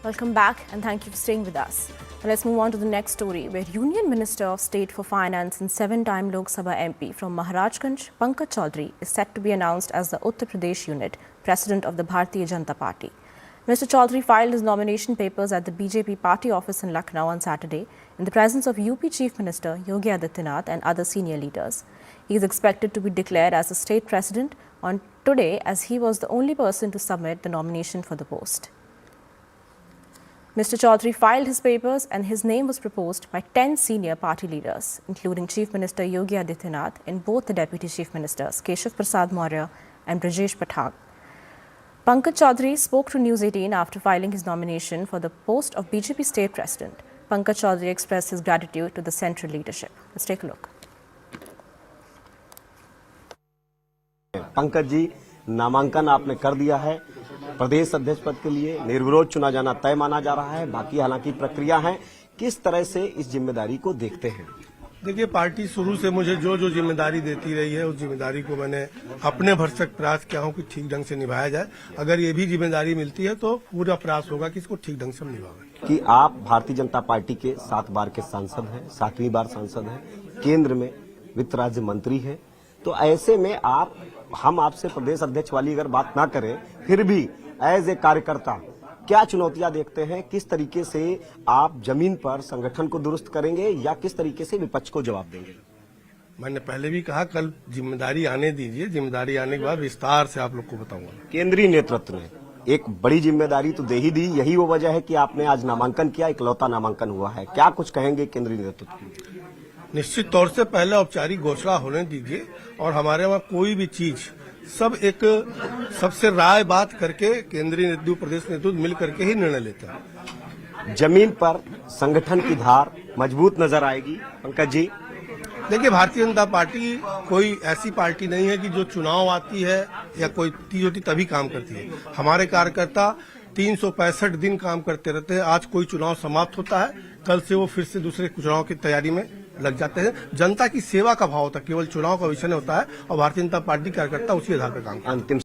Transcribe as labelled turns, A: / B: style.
A: Welcome back and thank you for staying with us. Now let's move on to the next story, where Union Minister of State for Finance and 7-time Lok Sabha MP from Maharajganj, Pankaj Chaudhary, is set to be announced as the Uttar Pradesh unit president of the Bharatiya Janata Party. Mr. Chaudhary filed his nomination papers at the BJP party office in Lucknow on Saturday in the presence of UP Chief Minister Yogi Adityanath and other senior leaders. He is expected to be declared as the state president on today, as he was the only person to submit the nomination for the post. Mr. Chaudhary filed his papers and his name was proposed by 10 senior party leaders, including Chief Minister Yogi Adityanath and both the Deputy Chief Ministers Keshav Prasad Maurya and Brajesh Pathak. Pankaj Chaudhary spoke to News 18 after filing his nomination for the post of BJP State President. Pankaj Chaudhary expressed his gratitude to the central leadership. Let's take a look.
B: Pankaj ji, नामांकन आपने कर दिया है। प्रदेश अध्यक्ष पद के लिए निर्विरोध चुना जाना तय माना जा रहा है। बाकी हालांकि प्रक्रिया है। किस तरह से इस जिम्मेदारी को देखते हैं?
C: देखिए, पार्टी शुरू से मुझे जो जिम्मेदारी देती रही है, उस जिम्मेदारी को मैंने अपने भरसक प्रयास किया हूं कि ठीक ढंग से निभाया जाए। अगर ये भी जिम्मेदारी मिलती है तो पूरा प्रयास होगा कि इसको ठीक ढंग से निभाएं। कि
B: आप भारतीय जनता पार्टी के 7 बार के सांसद हैं, 7वीं बार सांसद हैं, केंद्र में वित्त राज्य मंत्री हैं, तो ऐसे में हम आपसे प्रदेश अध्यक्ष वाली अगर बात ना करें, फिर भी एज ए कार्यकर्ता क्या चुनौतियां देखते हैं? किस तरीके से आप जमीन पर संगठन को दुरुस्त करेंगे या किस तरीके से विपक्ष को जवाब देंगे?
C: मैंने पहले भी कहा, कल जिम्मेदारी आने दीजिए, जिम्मेदारी आने के बाद विस्तार से आप लोग को बताऊंगा।
B: केंद्रीय नेतृत्व ने एक बड़ी जिम्मेदारी तो दे ही दी, यही वो वजह है कि आपने आज नामांकन किया, इकलौता नामांकन हुआ है। क्या कुछ कहेंगे केंद्रीय नेतृत्व की?
C: निश्चित तौर से पहले औपचारिक घोषणा होने दीजिए, और हमारे वहाँ कोई भी चीज सब एक सबसे राय बात करके केंद्रीय नेतृत्व, प्रदेश नेतृत्व मिल करके ही निर्णय लेता है।
B: जमीन पर संगठन की धार मजबूत नजर आएगी पंकज जी?
C: देखिए, भारतीय जनता पार्टी कोई ऐसी पार्टी नहीं है कि जो चुनाव आती है या कोई तीज होती तभी काम करती है। हमारे कार्यकर्ता 365 दिन काम करते रहते हैं। आज कोई चुनाव समाप्त होता है, कल से वो फिर से दूसरे चुनाव की तैयारी में लग जाते हैं। जनता की सेवा का भाव होता है, केवल चुनाव का विषय नहीं होता है, और भारतीय जनता पार्टी कार्यकर्ता उसी आधार पर काम करते हैं।
B: अंतिम